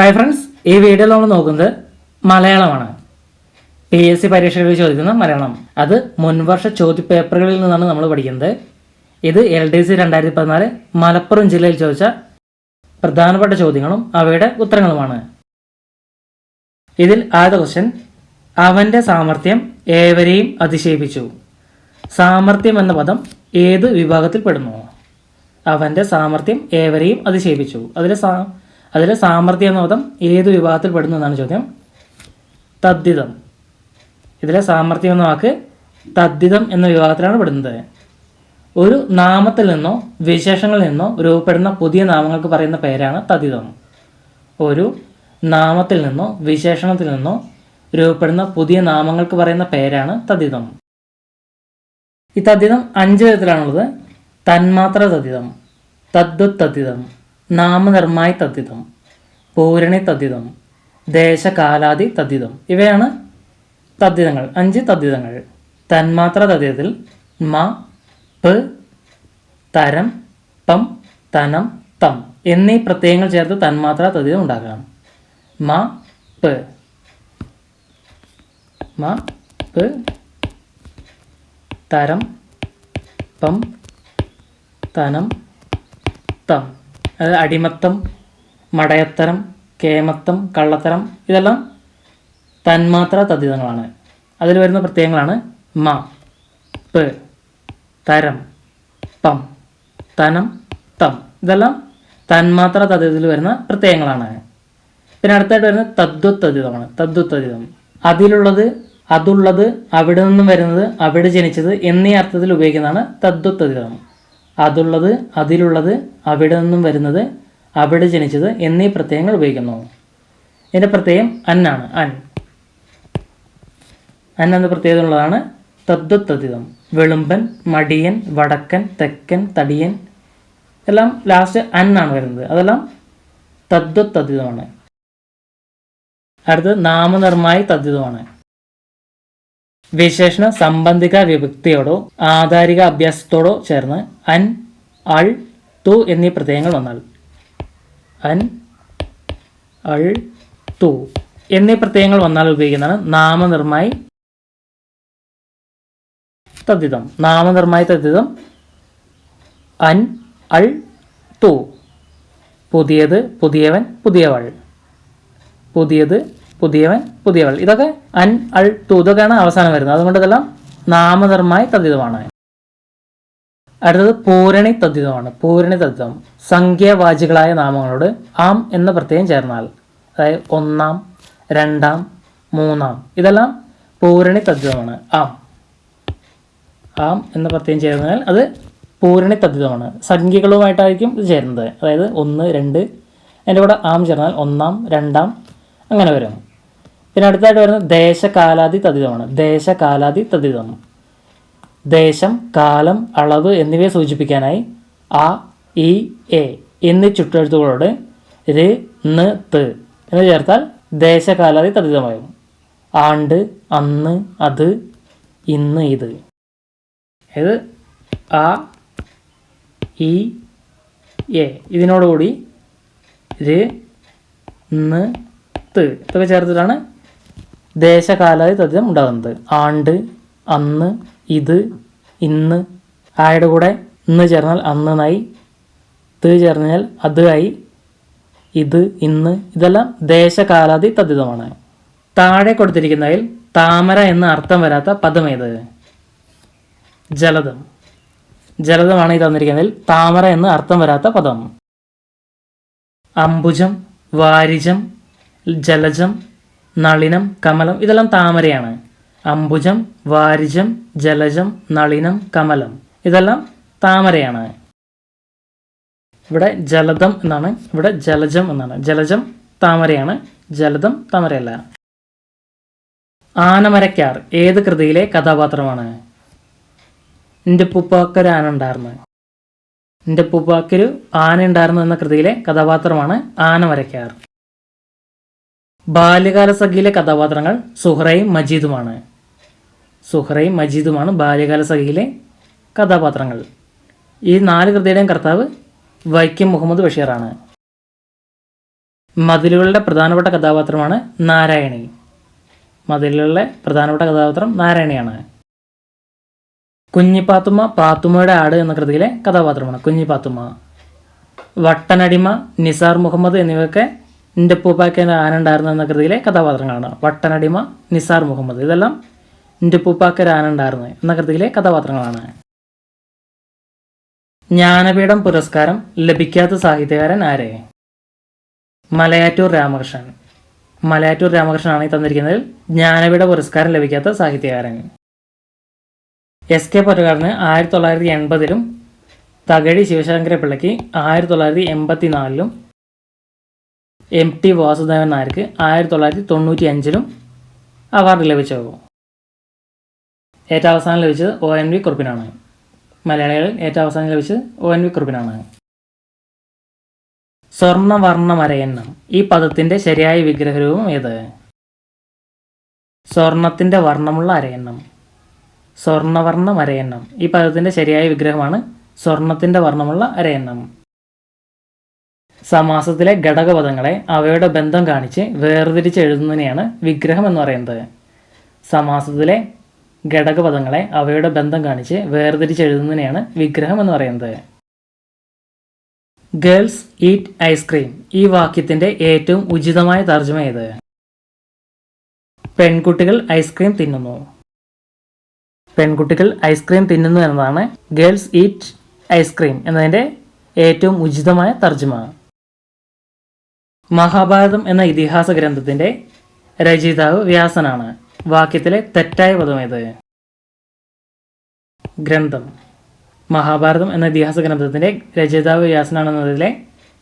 Hi friends, ഈ വീഡിയോയിൽ നമ്മൾ നോക്കുന്നത് മലയാളമാണ്. PSC പരീക്ഷകളിൽ ചോദിക്കുന്ന മലയാളം. അത് മുൻവർഷ ചോദ്യപേപ്പറുകളിൽ നിന്നാണ് നമ്മൾ പഠിക്കുന്നത്. ഇത് LDC 2014 മലപ്പുറം ജില്ലയിൽ ചോദിച്ച പ്രധാനപ്പെട്ട ചോദ്യങ്ങളും അവയുടെ ഉത്തരങ്ങളുമാണ്. ഇതിൽ ആദ്യ ക്വസ്റ്റ്യൻ, അവൻ്റെ സാമർഥ്യം ഏവരെയും അതിശയിപ്പിച്ചു. സാമർഥ്യം എന്ന പദം ഏത് വിഭാഗത്തിൽ പെടുന്നു? അവൻ്റെ സാമർഥ്യം ഏവരെയും അതിശയിപ്പിച്ചു. അതിലെ സാമർഥ്യം എന്ന പദം ഏത് വിഭാഗത്തിൽ പെടുന്നു എന്നാണ് ചോദ്യം. തദ്ധിതം. ഇതിലെ സാമർഥ്യം എന്ന വാക്ക് തദ്ധിതം എന്ന വിഭാഗത്തിലാണ് പെടുന്നത്. ഒരു നാമത്തിൽ നിന്നോ വിശേഷങ്ങളിൽ നിന്നോ രൂപപ്പെടുന്ന പുതിയ നാമങ്ങൾക്ക് പറയുന്ന പേരാണ് തദ്ധിതം. ഒരു നാമത്തിൽ നിന്നോ വിശേഷണത്തിൽ നിന്നോ രൂപപ്പെടുന്ന പുതിയ നാമങ്ങൾക്ക് പറയുന്ന പേരാണ് തദ്ധിതം. ഈ തദ്ധിതം 5 വിധത്തിലാണുള്ളത്. തന്മാത്ര തദ്ധിതം, തദ്വത് തദ്ധിതം, നാമനിർമ്മായി തദ്ധിതം, പൂരണി തദ്ധിതം, ദേശകാലാദി തദ്ധിതം. ഇവയാണ് തദ്ധിതങ്ങൾ. 5 തദ്ധിതങ്ങൾ. തന്മാത്ര തദ്ധിതത്തിൽ മ, പ്, തരം, പം, തനം, തം എന്നീ പ്രത്യയങ്ങൾ ചേർത്ത് തന്മാത്ര തദ്ധിതം ഉണ്ടാക്കാം. മ, പ്, മ, പ്, തരം, പം, തനം, തം. അതായത് അടിമത്തം, മടയത്തരം, കേമത്തം, കള്ളത്തരം ഇതെല്ലാം തന്മാത്ര തദ്ധിതങ്ങളാണ്. അതിൽ വരുന്ന പ്രത്യയങ്ങളാണ് മ, പ്, തരം, പം, തനം, തം. ഇതെല്ലാം തന്മാത്ര തദ്ധിതത്തിൽ വരുന്ന പ്രത്യയങ്ങളാണ്. പിന്നെ അടുത്തായിട്ട് വരുന്നത് തദ്വത് തദ്ധിതമാണ്. തദ്വത് തദ്ധിതം അതിലുള്ളത്, അതുള്ളത്, അവിടെ നിന്നും വരുന്നത്, അവിടെ ജനിച്ചത് എന്നീ അർത്ഥത്തിൽ ഉപയോഗിക്കുന്നതാണ് തദ്വത് തദ്ധിതം. അതുള്ളത്, അതിലുള്ളത്, അവിടെ നിന്നും വരുന്നത്, അവിടെ ജനിച്ചത് എന്നീ പ്രത്യയങ്ങൾ ഉപയോഗിക്കുന്നു. ഇതിൻ്റെ പ്രത്യയം അന്നാണ്. അൻ എന്ന പ്രത്യേകത ഉള്ളതാണ് തദ്വത് തദ്ധിതം. വെളുമ്പൻ, മടിയൻ, വടക്കൻ, തെക്കൻ, തടിയൻ എല്ലാം ലാസ്റ്റ് അന്നാണ് വരുന്നത്. അതെല്ലാം തദ്വത് തദ്ധിതമാണ്. അടുത്തത് നാമനിർമ്മായി തദ്ധിതമാണ്. വിശേഷണ സംബന്ധിക വിഭക്തിയോടോ ആധാരിക അഭ്യാസത്തോടോ ചേർന്ന് അൻ, അൾ, തു എന്നീ പ്രത്യയങ്ങൾ വന്നാൽ, അൻ, അൾ, തു എന്നീ പ്രത്യയങ്ങൾ വന്നാൽ ഉപയോഗിക്കുന്നതാണ് നാമനിർമ്മായി തദ്ധിതം. നാമനിർമ്മായി തദ്ധിതം അൻ, അൾ, തു. പുതിയത്, പുതിയവൻ, പുതിയവൾ. പുതിയത്, പുതിയവൻ, പുതിയവൾ. ഇതൊക്കെ അൻ, അൾ, തു ഇതൊക്കെയാണ് അവസാനം വരുന്നത്. അതുകൊണ്ട് ഇതെല്ലാം നാമനിർമ്മായി തദ്ധിതമാണ്. അടുത്തത് പൂരണി തദ്ധിതമാണ്. പൂരണി തദ്ധിതം സംഖ്യാവാചികളായ നാമങ്ങളോട് ആം എന്ന പ്രത്യയം ചേർന്നാൽ, അതായത് ഒന്നാം, രണ്ടാം, മൂന്നാം ഇതെല്ലാം പൂരണി തദ്ധിതമാണ്. ആം, ആം എന്ന പ്രത്യയം ചേർന്നാൽ അത് പൂരണി തദ്ധിതമാണ്. സംഖ്യകളുമായിട്ടായിരിക്കും ഇത് ചേരുന്നത്. അതായത് 1, 2 അതിൻ്റെ കൂടെ ആം ചേർന്നാൽ ഒന്നാം, രണ്ടാം അങ്ങനെ വരും. പിന്നെ അടുത്തായിട്ട് വരുന്നത് ദേശകാലാദി തദ്ധിതമാണ്. ദേശകാലാദി തദ്ധിതം ദേശം, കാലം, അളവ് എന്നിവയെ സൂചിപ്പിക്കാനായി ആ, ഇ, എ എന്നീ ചുട്ടെഴുത്തുകളോട് ര്, ന്, ത് എന്ന് ചേർത്താൽ ദേശകാലാദി തദ്ധിതമായും. ആണ്ട്, അന്ന്, അത്, ഇന്ന്, ഇത്. അതായത് ആ, ഇ, എ ഇതിനോടുകൂടി ര്, ന്, ത് ഇതൊക്കെ ചേർത്തിട്ടാണ് ദേശകാലാദി തദ്ധിതം ഉണ്ടാകുന്നത്. ആണ്ട്, അന്ന്, ഇത്, ഇന്ന്. ആയുടെ കൂടെ ഇന്ന് ചേർന്നാൽ അന്നായി, ത് ചേർന്നാൽ അത് ആയി, ഇത്, ഇന്ന് ഇതെല്ലാം ദേശകാലാദി തദ്ധിതമാണ്. താഴെ കൊടുത്തിരിക്കുന്നതിൽ താമര എന്ന അർത്ഥം വരാത്ത പദം ഏത്? ജലദം. ജലദമാണ് ഈ തന്നിരിക്കുന്നതിൽ താമര എന്ന് അർത്ഥം വരാത്ത പദം. അംബുജം, വാരിജം, ജലജം, നളിനം, കമലം ഇതെല്ലാം താമരയാണ്. അംബുജം, വാരിജം, ജലജം, നളിനം, കമലം ഇതെല്ലാം താമരയാണ്. ഇവിടെ ജലദം എന്നാണ്, ഇവിടെ ജലജം എന്നാണ്. ജലജം താമരയാണ്, ജലദം താമരയല്ല. ആനമരക്കാർ ഏത് കൃതിയിലെ കഥാപാത്രമാണ്? എൻ്റെ ഉപ്പൂപ്പാക്കൊരു ആന ഉണ്ടായിരുന്നു. എൻ്റെ ഉപ്പൂപ്പാക്കൊരു ആന ഉണ്ടായിരുന്നു എന്ന കൃതിയിലെ കഥാപാത്രമാണ് ആനമരക്കാർ. ബാല്യകാലസഖിയിലെ കഥാപാത്രങ്ങൾ സുഹ്റയും മജീദുമാണ്. സുഹ്റയും മജീദുമാണ് ബാല്യകാലസഖിയിലെ കഥാപാത്രങ്ങൾ. ഈ 4 കൃതിയുടെയും കർത്താവ് വൈക്കം മുഹമ്മദ് ബഷീറാണ്. മതിലുകളുടെ പ്രധാനപ്പെട്ട കഥാപാത്രമാണ് നാരായണി. മതിലുകളിലെ പ്രധാനപ്പെട്ട കഥാപാത്രം നാരായണിയാണ്. കുഞ്ഞിപ്പാത്തുമ്മ പാത്തുമ്മയുടെ ആട് എന്ന കൃതിയിലെ കഥാപാത്രമാണ് കുഞ്ഞിപ്പാത്തുമ്മ. വട്ടനടിമ, നിസാർ മുഹമ്മദ് എന്നിവയൊക്കെ എൻ്റെ ഉപ്പൂപ്പായ്ക്ക് ആന ഉണ്ടായിരുന്നു എന്ന കൃതിയിലെ കഥാപാത്രങ്ങളാണ്. വട്ടനടിമ, നിസാർ മുഹമ്മദ് ഇതെല്ലാം എൻ്റെ ഉപ്പൂപ്പായ്ക്ക് ആന ഉണ്ടായിരുന്നു എന്ന കൃതിയിലെ കഥാപാത്രങ്ങളാണ്. ജ്ഞാനപീഠം പുരസ്കാരം ലഭിക്കാത്ത സാഹിത്യകാരൻ ആരെ? മലയാറ്റൂർ രാമകൃഷ്ണൻ. മലയാറ്റൂർ രാമകൃഷ്ണനാണ് ഈ തന്നിരിക്കുന്നതിൽ ജ്ഞാനപീഠ പുരസ്കാരം ലഭിക്കാത്ത സാഹിത്യകാരൻ. എസ് കെ പൊറ്റക്കാടിന് 1980-ലും തകഴി ശിവശങ്കരപ്പിള്ളയ്ക്ക് 1984-ലും MT വാസുദേവൻ നായർക്ക് 1995-ലും അവാർഡ് ലഭിച്ചു. ഏറ്റവും അവസാനം ലഭിച്ചത് ONV കുറുപ്പിനാണ്. മലയാളികളിൽ ഏറ്റവും അവസാനം ലഭിച്ചത് ONV കുറുപ്പിനാണ്. സ്വർണ്ണവർണ്ണമരയന്നം ഈ പദത്തിൻ്റെ ശരിയായ വിഗ്രഹരൂപം ഏത്? സ്വർണത്തിൻ്റെ വർണ്ണമുള്ള അരയന്നം. സ്വർണ്ണവർണ്ണമരയന്നം ഈ പദത്തിൻ്റെ ശരിയായ വിഗ്രഹമാണ് സ്വർണത്തിൻ്റെ വർണ്ണമുള്ള അരയന്നം. സമാസത്തിലെ ഘടകപദങ്ങളെ അവയുടെ ബന്ധം കാണിച്ച് വേർതിരിച്ച് എഴുതുന്നതിനെയാണ് വിഗ്രഹം എന്ന് പറയുന്നത്. സമാസത്തിലെ ഘടകപദങ്ങളെ അവയുടെ ബന്ധം കാണിച്ച് വേർതിരിച്ച് എഴുതുന്നതിനെയാണ് വിഗ്രഹം എന്ന് പറയുന്നത്. ഗേൾസ് ഈറ്റ് ഐസ്ക്രീം ഈ വാക്യത്തിൻ്റെ ഏറ്റവും ഉചിതമായ തർജ്ജമ ഏത്? പെൺകുട്ടികൾ ഐസ്ക്രീം തിന്നുന്നു. പെൺകുട്ടികൾ ഐസ്ക്രീം തിന്നുന്നു എന്നതാണ് ഗേൾസ് ഈറ്റ് ഐസ്ക്രീം എന്നതിൻ്റെ ഏറ്റവും ഉചിതമായ തർജ്ജമ. മഹാഭാരതം എന്ന ഇതിഹാസ ഗ്രന്ഥത്തിൻ്റെ രചയിതാവ് വ്യാസനാണ്. വാക്യത്തിലെ തെറ്റായ പദം ഏത്? ഗ്രന്ഥം. മഹാഭാരതം എന്ന ഇതിഹാസ ഗ്രന്ഥത്തിൻ്റെ രചയിതാവ് വ്യാസനാണെന്നതിലെ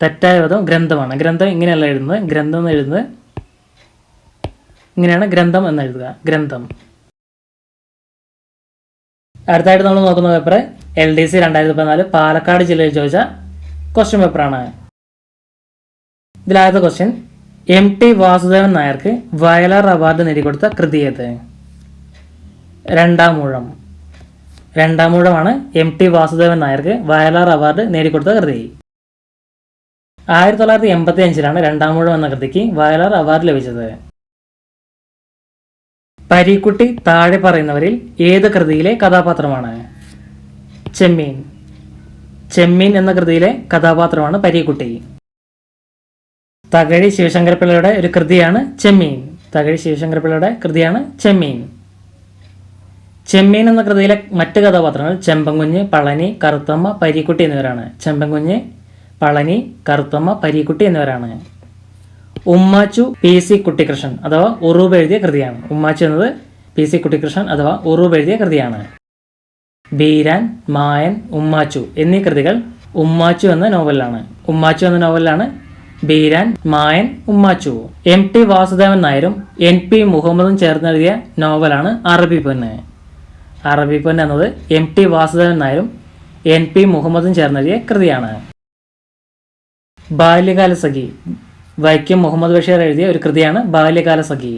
തെറ്റായ പദം ഗ്രന്ഥമാണ്. ഗ്രന്ഥം ഇങ്ങനെയല്ല എഴുതുന്നത്. ഗ്രന്ഥം എന്ന് എഴുതുന്നത് ഇങ്ങനെയാണ്, ഗ്രന്ഥം എന്ന് എഴുതുക, ഗ്രന്ഥം. അടുത്തായിട്ട് നമ്മൾ നോക്കുന്ന പേപ്പർ LDC 2014 പാലക്കാട് ജില്ലയിൽ ചോദിച്ച ക്വസ്റ്റ്യൻ പേപ്പറാണ്. ഇതിലാദ്യത്തെ ക്വസ്റ്റ്യൻ, MT വാസുദേവൻ നായർക്ക് വയലാർ അവാർഡ് നേടിക്കൊടുത്ത കൃതി ഏത്? രണ്ടാമൂഴം. രണ്ടാമൂഴമാണ് MT വാസുദേവൻ നായർക്ക് വയലാർ അവാർഡ് നേടിക്കൊടുത്ത കൃതി. 1985-ലാണ് രണ്ടാമൂഴം എന്ന കൃതിക്ക് വയലാർ അവാർഡ് ലഭിച്ചത്. പരീക്കുട്ടി താഴെ പറയുന്നവരിൽ ഏത് കൃതിയിലെ കഥാപാത്രമാണ്? ചെമ്മീൻ. ചെമ്മീൻ എന്ന കൃതിയിലെ കഥാപാത്രമാണ് പരീക്കുട്ടി. തകഴി ശിവശങ്കരപ്പിള്ളയുടെ ഒരു കൃതിയാണ് ചെമ്മീൻ. തകഴി ശിവശങ്കരപ്പിള്ളയുടെ കൃതിയാണ് ചെമ്മീൻ. ചെമ്മീൻ എന്ന കൃതിയിലെ മറ്റ് കഥാപാത്രങ്ങൾ ചെമ്പൻകുഞ്ഞ്, പളനി, കറുത്തമ്മ, പരീക്കുട്ടി എന്നിവരാണ്. ചെമ്പൻകുഞ്ഞ്, പളനി, കറുത്തമ്മ, പരീക്കുട്ടി എന്നിവരാണ്. ഉമ്മാച്ചു PC കുട്ടിക്കൃഷ്ണൻ അഥവാ ഉറൂബ് എഴുതിയ കൃതിയാണ്. ഉമ്മാച്ചു എന്നത് PC കുട്ടിക്കൃഷ്ണൻ അഥവാ ഉറൂബ് എഴുതിയ കൃതിയാണ്. ബീരാൻ, മായൻ, ഉമ്മാച്ചു എന്നീ കൃതികൾ ഉമ്മാച്ചു എന്ന നോവലിലാണ്. ഉമ്മാച്ചു എന്ന നോവലിലാണ് ബീരാൻ, മായൻ, ഉമ്മാച്ചു. MT വാസുദേവൻ നായരും NP മുഹമ്മദും ചേർന്നെഴുതിയ നോവലാണ് അറബി പൊന്ന്. അറബി പൊന്ന് എന്നത് MT വാസുദേവൻ നായരും NP മുഹമ്മദും ചേർന്നെഴുതിയ കൃതിയാണ്. ബാല്യകാലസഖി വൈക്കം മുഹമ്മദ് ബഷീർ എഴുതിയ ഒരു കൃതിയാണ് ബാല്യകാലസഖി.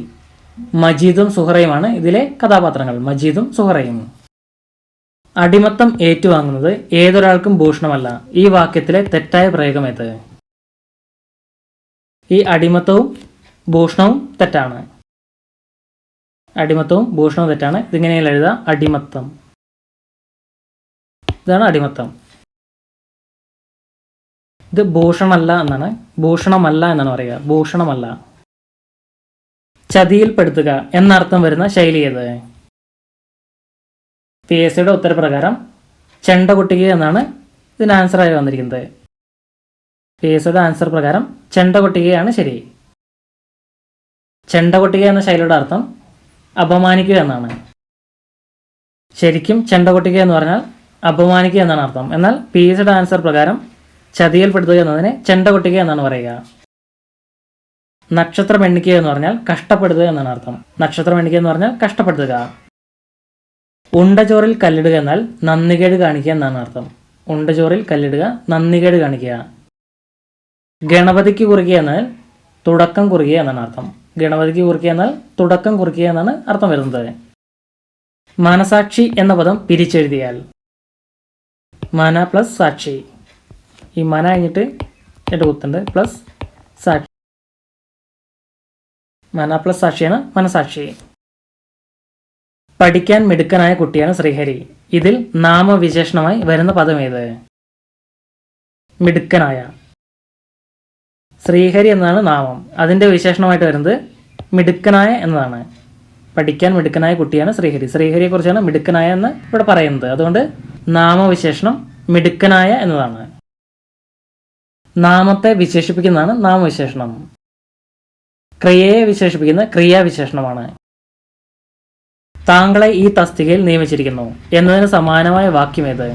മജീദും സുഹറയുമാണ് ഇതിലെ കഥാപാത്രങ്ങൾ. മജീദും സുഹറയും. അടിമത്തം ഏറ്റുവാങ്ങുന്നത് ഏതൊരാൾക്കും ഭൂഷണമല്ല ഈ വാക്യത്തിലെ തെറ്റായ പ്രയോഗം ഏത്? ഈ അടിമത്തവും ഭൂഷണവും തെറ്റാണ്. അടിമത്തവും ഭൂഷണവും തെറ്റാണ്. ഇതിങ്ങനെയല്ല എഴുതുക, അടിമത്തം. ഇതാണ് അടിമത്തം. ഇത് ഭൂഷണമല്ല എന്നാണ്, ഭൂഷണമല്ല എന്നാണ് പറയുക, ഭൂഷണമല്ല. ചതിയിൽപ്പെടുത്തുക എന്നർത്ഥം വരുന്ന ശൈലി ഏത്? PSCയുടെ ഉത്തരപ്രകാരം ചെണ്ട കൊട്ടിക എന്നാണ് ഇതിന് ആൻസറായി വന്നിരിക്കുന്നത്. PSCയുടെ ആൻസർ പ്രകാരം ചെണ്ട കൊട്ടികയാണ് ശരി. ചെണ്ട കൊട്ടിക എന്ന ശൈലിയുടെ അർത്ഥം അപമാനിക്കുക എന്നാണ്. ശരിക്കും ചെണ്ട കൊട്ടിക എന്ന് പറഞ്ഞാൽ അപമാനിക്കുക എന്നാണ് അർത്ഥം. എന്നാൽ PSCയുടെ ആൻസർ പ്രകാരം ചതിയിൽപ്പെടുത്തുക എന്നതിനെ ചെണ്ട കൊട്ടിക എന്നാണ് പറയുക. നക്ഷത്രം എണ്ണിക്കുക എന്ന് പറഞ്ഞാൽ കഷ്ടപ്പെടുത്തുക എന്നാണ് അർത്ഥം. നക്ഷത്രം എണ്ണിക്കുക എന്ന് പറഞ്ഞാൽ കഷ്ടപ്പെടുത്തുക. ഉണ്ടചോറിൽ കല്ലിടുക എന്നാൽ നന്ദികേട് കാണിക്കുക എന്നാണ് അർത്ഥം. ഉണ്ടചോറിൽ കല്ലിടുക, നന്ദികേട് കാണിക്കുക. ഗണപതിക്ക് കുറിക്കുക എന്നാൽ തുടക്കം കുറിക്കുക എന്നാണ് അർത്ഥം. ഗണപതിക്ക് കുറിക്കുക എന്നാൽ തുടക്കം കുറിക്കുക എന്നാണ് അർത്ഥം വരുന്നത്. മനസാക്ഷി എന്ന പദം പിരിച്ചെഴുതിയാൽ മന പ്ലസ് സാക്ഷി. ഈ മന കഴിഞ്ഞിട്ട് 2 കുത്തുണ്ട് പ്ലസ് സാക്ഷി. മന പ്ലസ് സാക്ഷിയാണ് മനസാക്ഷി. പഠിക്കാൻ മിടുക്കനായ കുട്ടിയാണ് ശ്രീഹരി. ഇതിൽ നാമവിശേഷണമായി വരുന്ന പദം ഏത്? മിടുക്കനായ. ശ്രീഹരി എന്നതാണ് നാമം, അതിൻ്റെ വിശേഷണമായിട്ട് വരുന്നത് മിടുക്കനായ എന്നതാണ്. പഠിക്കാൻ മിടുക്കനായ കുട്ടിയാണ് ശ്രീഹരി. ശ്രീഹരിയെക്കുറിച്ചാണ് മിടുക്കനായ എന്ന് ഇവിടെ പറയുന്നത്. അതുകൊണ്ട് നാമവിശേഷണം മിടുക്കനായ എന്നതാണ്. നാമത്തെ വിശേഷിപ്പിക്കുന്നതാണ് നാമവിശേഷണം. ക്രിയയെ വിശേഷിപ്പിക്കുന്ന ക്രിയാവിശേഷണമാണ്. താങ്കളെ ഈ തസ്തികയിൽ നിയമിച്ചിരിക്കുന്നു എന്നതിന് സമാനമായ വാക്യം ഏത്?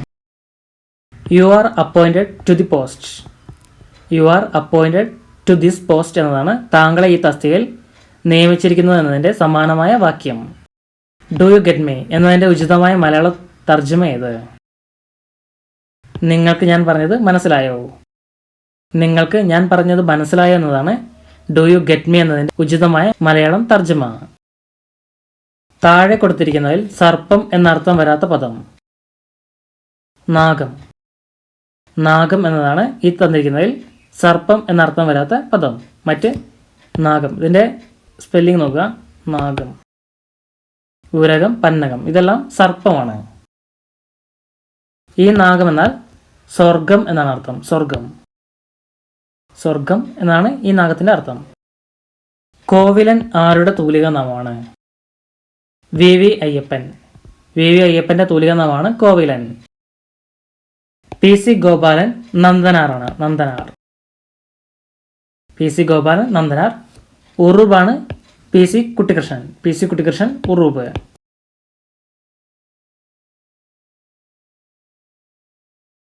You are appointed to the post. You are appointed to this post എന്നതാണ് താങ്കളെ ഈ തസ്തികയിൽ നിയമിച്ചിരിക്കുന്നത് എന്നതിൻ്റെ സമാനമായ വാക്യം. ഡു യു ഗെറ്റ് മീ എന്നതിൻ്റെ ഉചിതമായ മലയാള തർജ്ജമ ഏത്? നിങ്ങൾക്ക് ഞാൻ പറഞ്ഞത് മനസ്സിലായോ? നിങ്ങൾക്ക് ഞാൻ പറഞ്ഞത് മനസ്സിലായോ എന്നതാണ് ഡു യു ഗെറ്റ് മീ എന്നതിൻ്റെ ഉചിതമായ മലയാളം തർജ്ജമ. താഴെ കൊടുത്തിരിക്കുന്നതിൽ സർപ്പം എന്നർത്ഥം വരാത്ത പദം? നാഗം. നാഗം എന്നതാണ് ഈ തന്നിരിക്കുന്നതിൽ സർപ്പം എന്നർത്ഥം വരാത്ത പദം. മറ്റ് നാഗം, ഇതിൻ്റെ സ്പെല്ലിംഗ് നോക്കുക. നാഗം, ഉരകം, പന്നകം, ഇതെല്ലാം സർപ്പമാണ്. ഈ നാഗം എന്നാൽ സ്വർഗം എന്നാണ് അർത്ഥം. സ്വർഗം, സ്വർഗം എന്നാണ് ഈ നാഗത്തിൻ്റെ അർത്ഥം. കോവിലൻ ആരുടെ തൂലിക നാമമാണ്? V V Ayyappan. V V അയ്യപ്പൻ്റെ തൂലിക നാമമാണ് കോവിലൻ. പി സി ഗോപാലൻ നന്ദനാറാണ്. നന്ദനാർ. P C Gopalan Nandanar. ഉറൂബാണ് P C Kuttikrishnan. P C Kuttikrishnan Uroob.